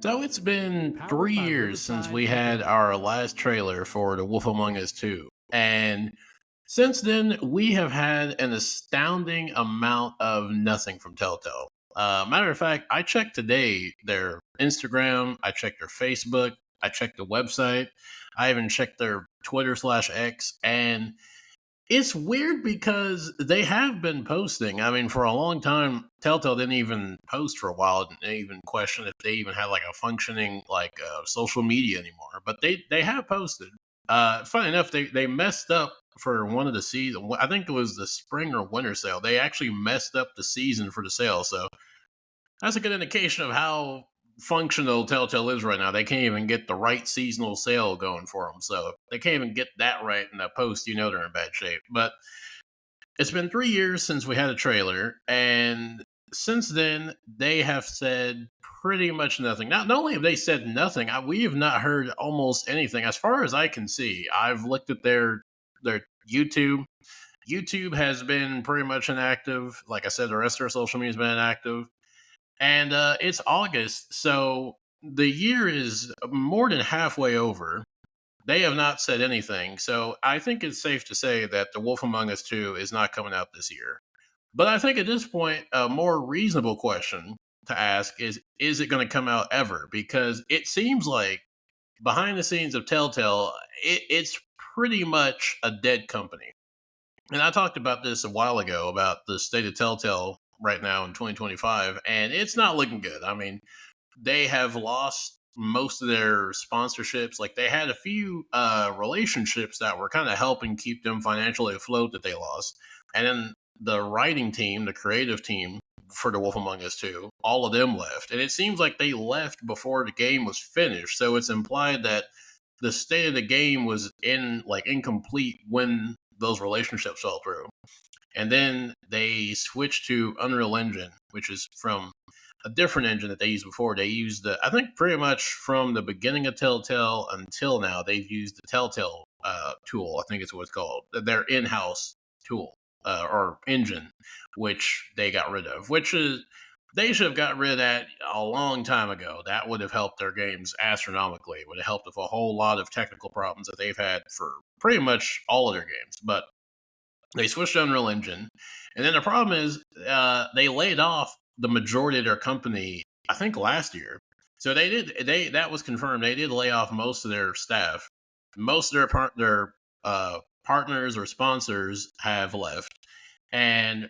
So it's been 3 years since we had our last trailer for The Wolf Among Us 2. And since then, we have had an astounding amount of nothing from Telltale. Matter of fact, I checked today their Instagram, I checked their Facebook, I checked the website, I even checked their Twitter/X, and it's weird because they have been posting. I mean, for a long time, Telltale didn't even post for a while. And they even questioned if they even had like a functioning social media anymore. But they have posted. Funny enough, they messed up for one of the season. I think it was the spring or winter sale. They actually messed up the season for the sale. So that's a good indication of how functional Telltale is right now. They can't even get the right seasonal sale going for them. So if they can't even get that right in the post, you know they're in bad shape. But it's been 3 years since we had a trailer, and since then they have said pretty much nothing. Not only have they said nothing, we have not heard almost anything as far as I can see. I've looked at their YouTube. YouTube has been pretty much inactive. Like I said, the rest of their social media has been inactive, and it's August, so the year is more than halfway over. They have not said anything, so I think it's safe to say that The Wolf Among Us 2 is not coming out this year. But I think at this point, a more reasonable question to ask is it going to come out ever? Because it seems like behind the scenes of Telltale, it's pretty much a dead company. And I talked about this a while ago about the state of Telltale right now in 2025, and it's not looking good. I mean, they have lost most of their sponsorships. Like they had a few relationships that were kind of helping keep them financially afloat that they lost. And then the writing team, the creative team for The Wolf Among Us 2, all of them left. And it seems like they left before the game was finished. So it's implied that the state of the game was incomplete when those relationships fell through. And then they switched to Unreal Engine, which is from a different engine that they used before. They used I think pretty much from the beginning of Telltale until now, they've used the Telltale tool. I think it's what it's called, their in-house tool or engine, which they got rid of. Which is they should have got rid of that a long time ago. That would have helped their games astronomically. It would have helped with a whole lot of technical problems that they've had for pretty much all of their games. But they switched to Unreal Engine, and then the problem is they laid off the majority of their company. I think last year, so they did. They that was confirmed. They did lay off most of their staff. Most of their partners or sponsors have left, and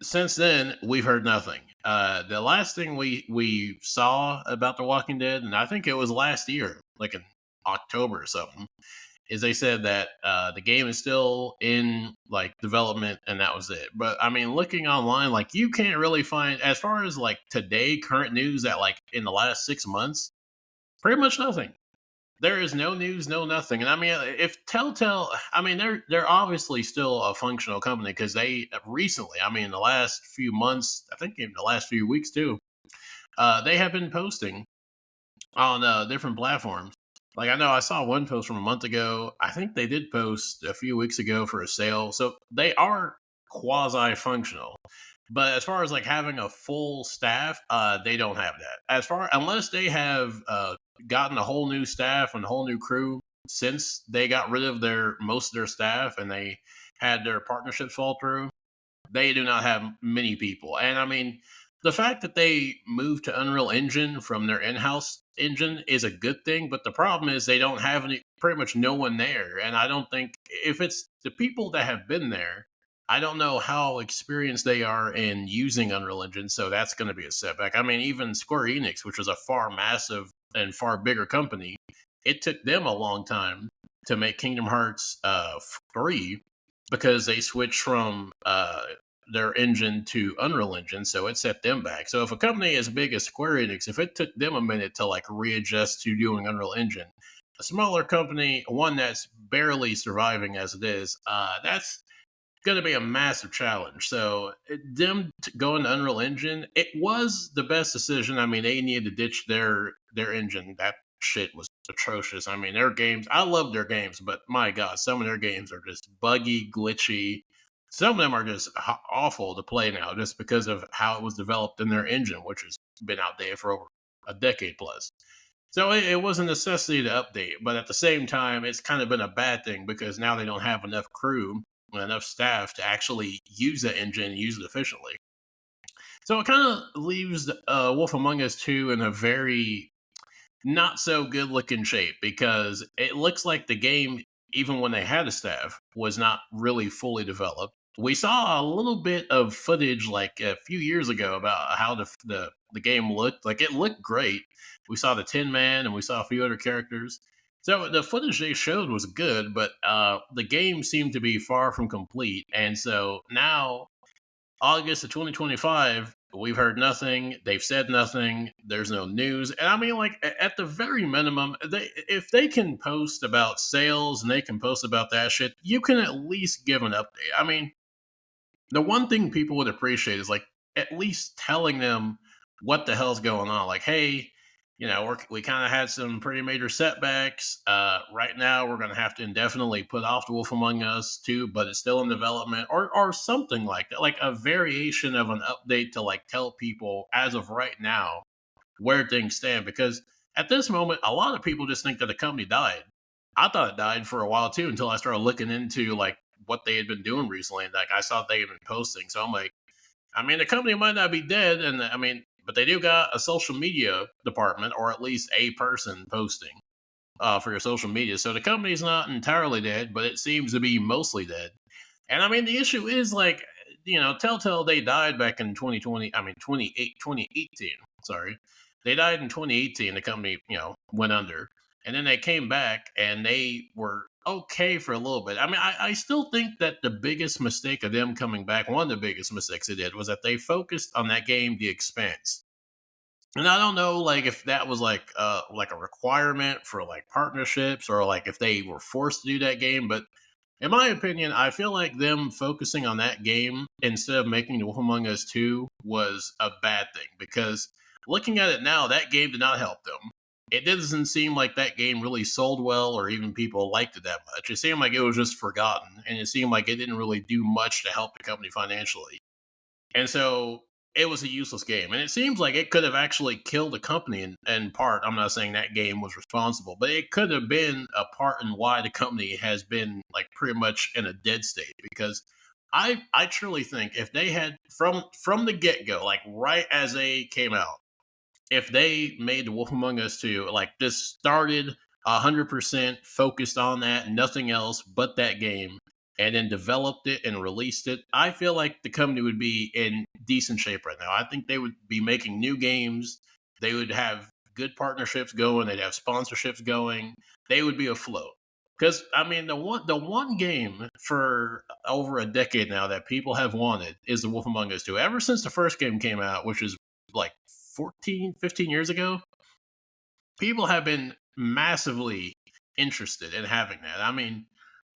since then we've heard nothing. The last thing we saw about The Walking Dead, and I think it was last year, like in October or something, is they said that the game is still in like development and that was it. But I mean, looking online, like you can't really find as far as like today current news that like in the last 6 months, pretty much nothing. There is no news, no nothing. And I mean, if Telltale, I mean, they're obviously still a functional company because they recently, I mean, the last few months, I think even the last few weeks too, they have been posting on different platforms. Like I know I saw one post from a month ago. I think they did post a few weeks ago for a sale. So they are quasi functional. But as far as like having a full staff, they don't have that. As far unless they have gotten a whole new staff and a whole new crew since they got rid of their most of their staff and they had their partnerships fall through, they do not have many people. And I mean, the fact that they moved to Unreal Engine from their in-house engine is a good thing, but the problem is they don't have any pretty much no one there. And I don't think if it's the people that have been there, I don't know how experienced they are in using Unreal Engine, so that's going to be a setback. I mean, even Square Enix, which was a far massive and far bigger company, it took them a long time to make Kingdom Hearts 3 because they switched from their engine to Unreal Engine, so it set them back. So if a company as big as Square Enix, if it took them a minute to like readjust to doing Unreal Engine, a smaller company, one that's barely surviving as it is, that's going to be a massive challenge. So them going to Unreal Engine, it was the best decision. I mean, they needed to ditch their engine. That shit was atrocious. I mean, their games, I love their games, but my god, some of their games are just buggy, glitchy. Some of them are just awful to play now, just because of how it was developed in their engine, which has been outdated for over a decade plus. So it was a necessity to update, but at the same time, it's kind of been a bad thing because now they don't have enough crew and enough staff to actually use the engine and use it efficiently. So it kind of leaves Wolf Among Us 2 in a very not so good looking shape because it looks like the game, even when they had a staff, was not really fully developed. We saw a little bit of footage like a few years ago about how the game looked. Like it looked great. We saw the Tin Man and we saw a few other characters. So the footage they showed was good, but the game seemed to be far from complete. And so now August of 2025, we've heard nothing. They've said nothing. There's no news. And I mean, like, at the very minimum, if they can post about sales and they can post about that shit, you can at least give an update. I mean, the one thing people would appreciate is like at least telling them what the hell's going on. Like, hey, we kind of had some pretty major setbacks. Right now, we're going to have to indefinitely put off the Wolf Among Us 2, but it's still in development, or something like that, like a variation of an update to like tell people as of right now where things stand. Because at this moment, a lot of people just think that the company died. I thought it died for a while too until I started looking into like what they had been doing recently. Like I saw they had been posting, so I'm like, I mean, the company might not be dead, and I mean, but they do got a social media department, or at least a person posting for your social media. So the company's not entirely dead, but it seems to be mostly dead. And I mean, the issue is like, Telltale, they died back in 2020. I mean, 2018. Sorry, they died in 2018. The company, went under, and then they came back and they were okay for a little bit. I mean, I still think that the biggest mistake of them coming back, one of the biggest mistakes they did, was that they focused on that game, The Expanse. And I don't know, like if that was like a requirement for like partnerships or like if they were forced to do that game. But in my opinion, I feel like them focusing on that game instead of making The Wolf Among Us 2 was a bad thing because looking at it now, that game did not help them. It doesn't seem like that game really sold well or even people liked it that much. It seemed like it was just forgotten and it seemed like it didn't really do much to help the company financially. And so it was a useless game. And it seems like it could have actually killed the company in part. I'm not saying that game was responsible, but it could have been a part in why the company has been like pretty much in a dead state. Because I truly think if they had from the get go, like right as they came out, if they made the Wolf Among Us 2, like just started 100% focused on that, nothing else but that game, and then developed it and released it, I feel like the company would be in decent shape right now. I think they would be making new games. They would have good partnerships going. They'd have sponsorships going. They would be afloat. Because I mean, the one game for over a decade now that people have wanted is the Wolf Among Us 2. Ever since the first game came out, which is like 14, 15 years ago, people have been massively interested in having that. I mean,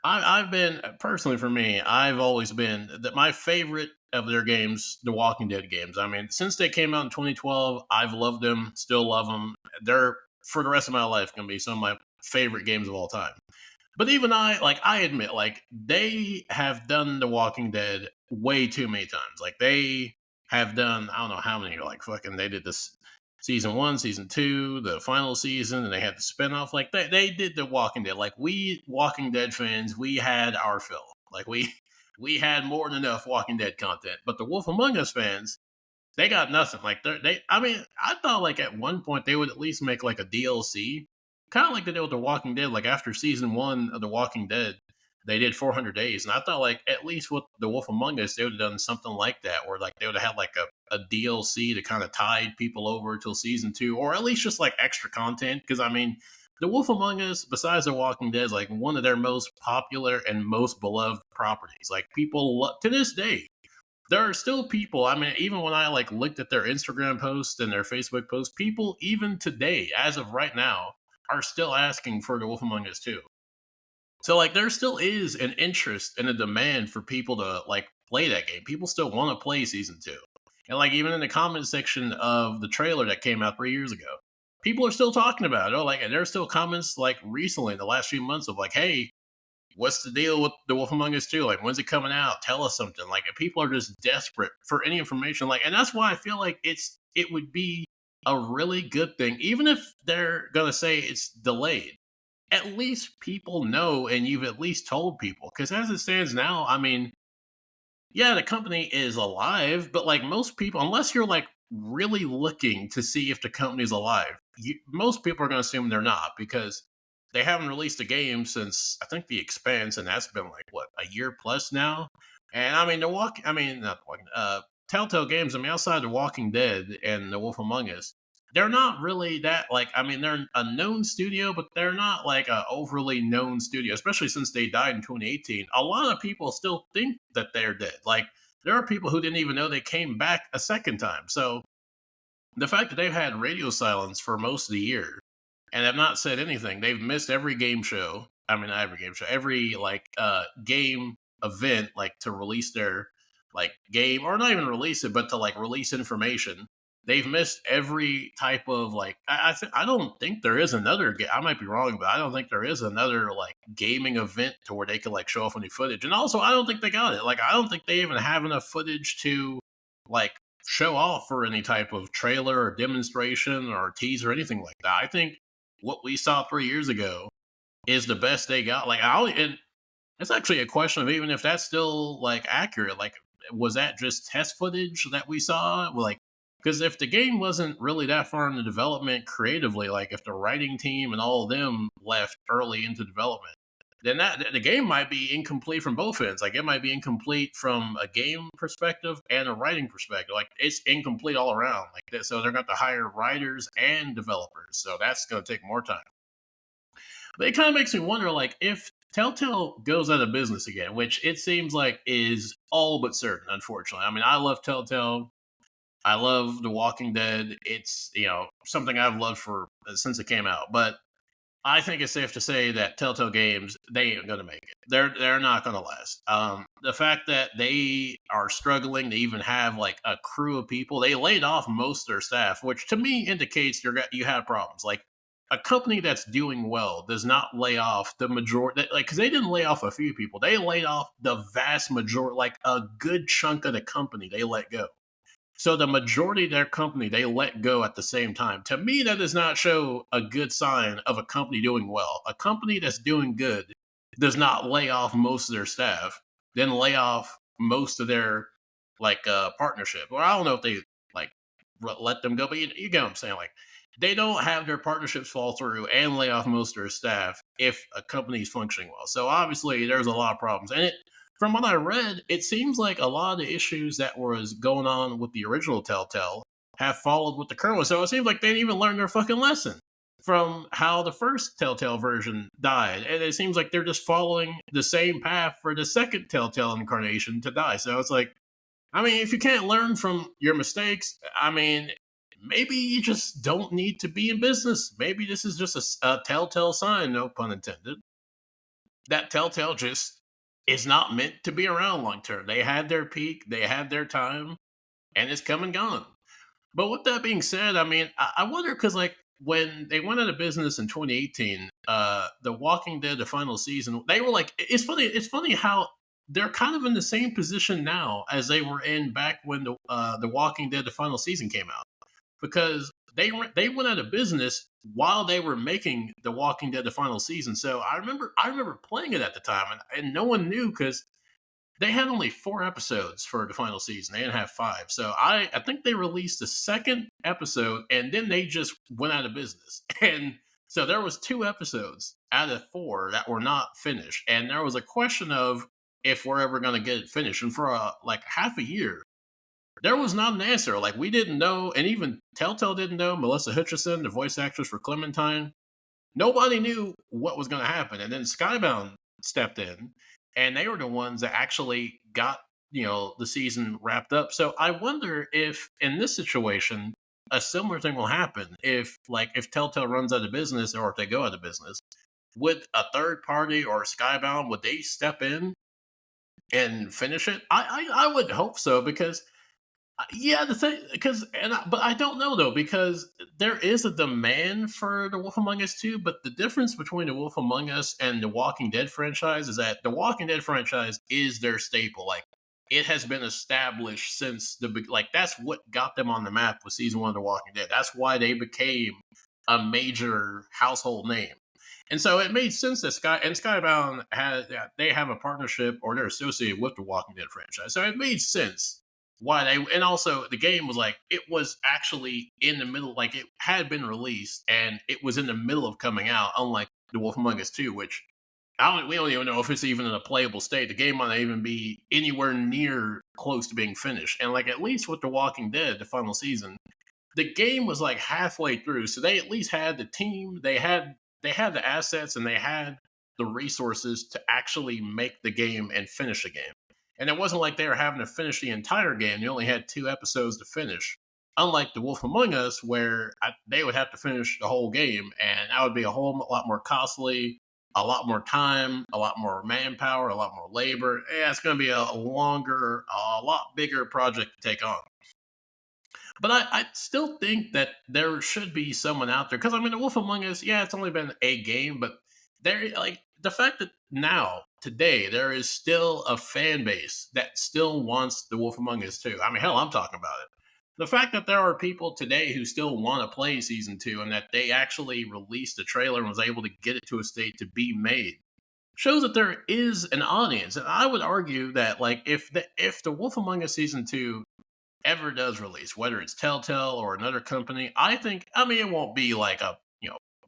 I've been personally for me, I've always been that my favorite of their games, the Walking Dead games. I mean, since they came out in 2012, I've loved them, still love them. They're for the rest of my life going to be some of my favorite games of all time. But even I admit, like they have done The Walking Dead way too many times. Like they have done, I don't know how many, like fucking, they did this season one, season two, the final season, and they had the spinoff. Like they did The Walking Dead. Like we Walking Dead fans, we had our fill. Like we had more than enough Walking Dead content. But the Wolf Among Us fans, they got nothing. Like I mean, I thought like at one point they would at least make like a DLC, kind of like they did with The Walking Dead. Like after season one of The Walking Dead, they did 400 days, and I thought like at least with The Wolf Among Us, they would have done something like that, where like they would have had like a DLC to kind of tide people over till season two, or at least just like extra content. Because I mean, The Wolf Among Us, besides The Walking Dead, is like one of their most popular and most beloved properties. Like people to this day, there are still people. I mean, even when I like looked at their Instagram posts and their Facebook posts, people even today, as of right now, are still asking for The Wolf Among Us 2. So like there still is an interest and a demand for people to like play that game. People still want to play season two. And like even in the comment section of the trailer that came out 3 years ago, people are still talking about it. Oh, like and there's still comments like recently in the last few months of like, hey, what's the deal with The Wolf Among Us 2? Like, when's it coming out? Tell us something. Like, people are just desperate for any information. Like, and that's why I feel like it would be a really good thing, even if they're gonna say it's delayed. At least people know, and you've at least told people. Because as it stands now, I mean, yeah, the company is alive, but like most people, unless you're like really looking to see if the company's alive, most people are going to assume they're not because they haven't released a game since I think The Expanse, and that's been like what, a year plus now. And I mean, I mean, not the Walking, Telltale Games. I mean, outside The Walking Dead and The Wolf Among Us, they're not really that like. I mean, they're a known studio, but they're not like a overly known studio. Especially since they died in 2018, a lot of people still think that they're dead. Like there are people who didn't even know they came back a second time. So the fact that they've had radio silence for most of the year and have not said anything, they've missed every game show. I mean, not every game show, every like game event, like to release their like game or not even release it, but to like release information. They've missed every type of like. I don't think there is another. I might be wrong, but I don't think there is another like gaming event to where they could like show off any footage. And also, I don't think they got it. Like, I don't think they even have enough footage to like show off for any type of trailer or demonstration or teaser or anything like that. I think what we saw 3 years ago is the best they got. Like, and it's actually a question of even if that's still like accurate. Like, was that just test footage that we saw? Like, because if the game wasn't really that far into development creatively, like if the writing team and all of them left early into development, then that the game might be incomplete from both ends. Like it might be incomplete from a game perspective and a writing perspective. Like it's incomplete all around. Like that, so they're going to hire writers and developers. So that's going to take more time. But it kind of makes me wonder, like if Telltale goes out of business again, which it seems like is all but certain. Unfortunately, I mean, I love Telltale. I love The Walking Dead. It's something I've loved for since it came out. But I think it's safe to say that Telltale Games they ain't gonna make it. They're not gonna last. The fact that they are struggling to even have like a crew of people, they laid off most of their staff, which to me indicates you have problems. Like a company that's doing well does not lay off the majority, like because they didn't lay off a few people, they laid off the vast majority, like a good chunk of the company. They let go. So the majority of their company they let go at the same time. To me, that does not show a good sign of a company doing well. A company that's doing good does not lay off most of their staff, then lay off most of their like partnership. Or I don't know if they like let them go, but you get what I'm saying. Like they don't have their partnerships fall through and lay off most of their staff if a company is functioning well. So obviously there's a lot of problems, and from what I read, it seems like a lot of the issues that was going on with the original Telltale have followed with the current one. So it seems like they didn't even learn their fucking lesson from how the first Telltale version died. And it seems like they're just following the same path for the second Telltale incarnation to die. So it's like, I mean, if you can't learn from your mistakes, I mean, maybe you just don't need to be in business. Maybe this is just a telltale sign, no pun intended, that Telltale just is not meant to be around long term. They had their peak, they had their time, and it's come and gone. But with that being said, I mean, I wonder because like when they went out of business in 2018, The Walking Dead, the final season, they were like, it's funny. It's funny how they're kind of in the same position now as they were in back when the Walking Dead, the final season came out, because they went out of business while they were making The Walking Dead the final season. So I remember playing it at the time, and no one knew because they had only 4 episodes for the final season. They didn't have five. So I think they released the second episode and then they just went out of business. And so there was 2 episodes out of 4 that were not finished. And there was a question of if we're ever going to get it finished. And for like half a year, there was not an answer. Like we didn't know, and even Telltale didn't know. Melissa Hutcherson, the voice actress for Clementine, nobody knew what was going to happen. And then Skybound stepped in, and they were the ones that actually got the season wrapped up. So I wonder if in this situation a similar thing will happen if Telltale runs out of business or if they go out of business. Would a third party or Skybound would they step in and finish it? I would hope so because yeah, the thing but I don't know though because there is a demand for The Wolf Among Us 2, but the difference between The Wolf Among Us and the Walking Dead franchise is that the Walking Dead franchise is their staple. Like it has been established since like that's what got them on the map with season one of The Walking Dead. That's why they became a major household name. And so it made sense that Skybound has they have a partnership or they're associated with the Walking Dead franchise. So it made sense why they, and also the game was like it was actually in the middle, like it had been released and it was in the middle of coming out, unlike The Wolf Among Us 2, which we don't even know if it's even in a playable state. The game might not even be anywhere near close to being finished. And like at least with The Walking Dead, the final season, the game was like halfway through, so they at least had the team, they had the assets, and they had the resources to actually make the game and finish the game. And it wasn't like they were having to finish the entire game. You only had 2 episodes to finish. Unlike The Wolf Among Us, where they would have to finish the whole game, and that would be a whole lot more costly, a lot more time, a lot more manpower, a lot more labor. Yeah, it's going to be a longer, a lot bigger project to take on. But I still think that there should be someone out there because I mean, The Wolf Among Us, yeah, it's only been a game, but there, like the fact that now today there is still a fan base that still wants The Wolf Among Us too. I mean, hell, I'm talking about it. The fact that there are people today who still want to play season two and that they actually released a trailer and was able to get it to a state to be made shows that there is an audience. And I would argue that like if the Wolf Among Us season two ever does release, whether it's Telltale or another company, I mean, it won't be like a,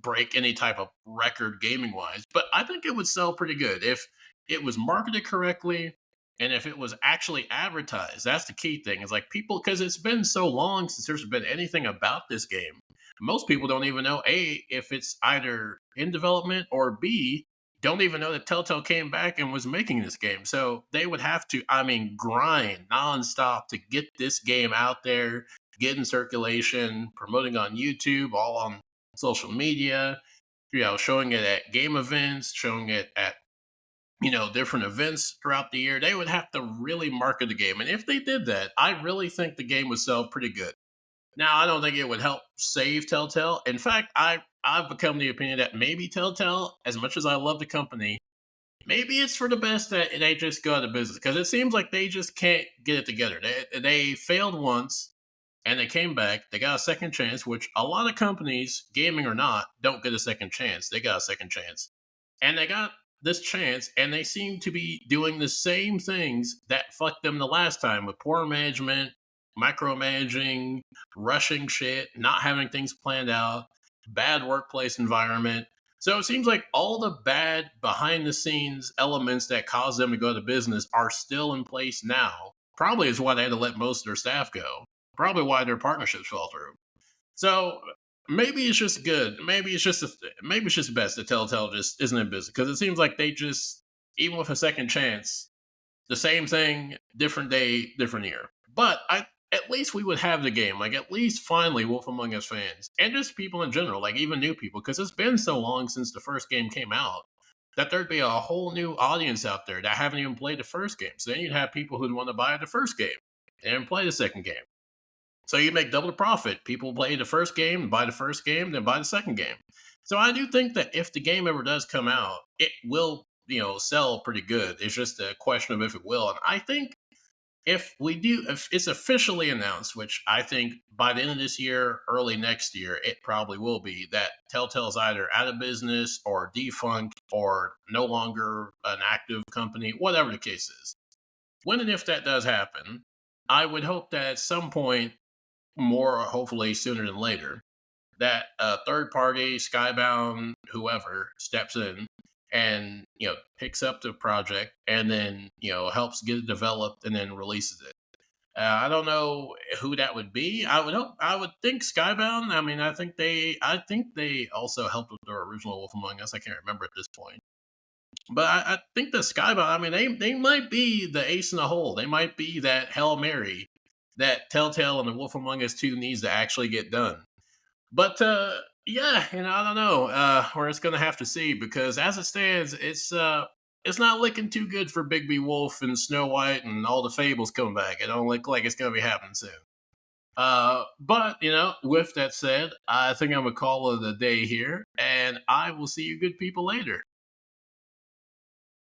break any type of record gaming wise, but I think it would sell pretty good if it was marketed correctly and if it was actually advertised. That's the key thing is like people, because it's been so long since there's been anything about this game. Most people don't even know A, if it's either in development, or B, don't even know that Telltale came back and was making this game. So they would have to, I mean, grind nonstop to get this game out there, get in circulation, promoting on YouTube, all on social media, showing it at game events, showing it at, different events throughout the year. They would have to really market the game. And if they did that, I really think the game would sell pretty good. Now, I don't think it would help save Telltale. In fact, I've become the opinion that maybe Telltale, as much as I love the company, maybe it's for the best that they just go out of business because it seems like they just can't get it together. They failed once and they came back. They got a second chance, which a lot of companies, gaming or not, don't get a second chance. They got a second chance. And they got this chance and they seem to be doing the same things that fucked them the last time with poor management, micromanaging, rushing shit, not having things planned out, bad workplace environment. So it seems like all the bad behind the scenes elements that caused them to go to business are still in place now. Probably is why they had to let most of their staff go. Probably why their partnerships fell through. So maybe it's just good. Maybe it's just best that Telltale just isn't in business because it seems like they just, even with a second chance, the same thing, different day, different year. But at least we would have the game. Like, at least finally, Wolf Among Us fans, and just people in general, like even new people, because it's been so long since the first game came out that there'd be a whole new audience out there that haven't even played the first game. So then you'd have people who'd want to buy the first game and play the second game. So you make double the profit. People play the first game, buy the first game, then buy the second game. So I do think that if the game ever does come out, it will, sell pretty good. It's just a question of if it will. And I think if it's officially announced, which I think by the end of this year, early next year, it probably will be, that Telltale's either out of business or defunct or no longer an active company, whatever the case is. When and if that does happen, I would hope that at some point, more hopefully sooner than later, that a third party, Skybound, whoever, steps in and picks up the project and then helps get it developed and then releases it. I don't know who that would be. I would think Skybound. I mean, I think they also helped with their original Wolf Among Us. I can't remember at this point, but I think the Skybound. I mean, they might be the ace in the hole. They might be that Hail Mary that Telltale and the Wolf Among Us 2 needs to actually get done. But yeah, I don't know. We're just gonna have to see because as it stands, it's not looking too good for Bigby Wolf and Snow White and all the fables coming back. It don't look like it's gonna be happening soon. But with that said, I think I'm gonna call it a day here, and I will see you good people later.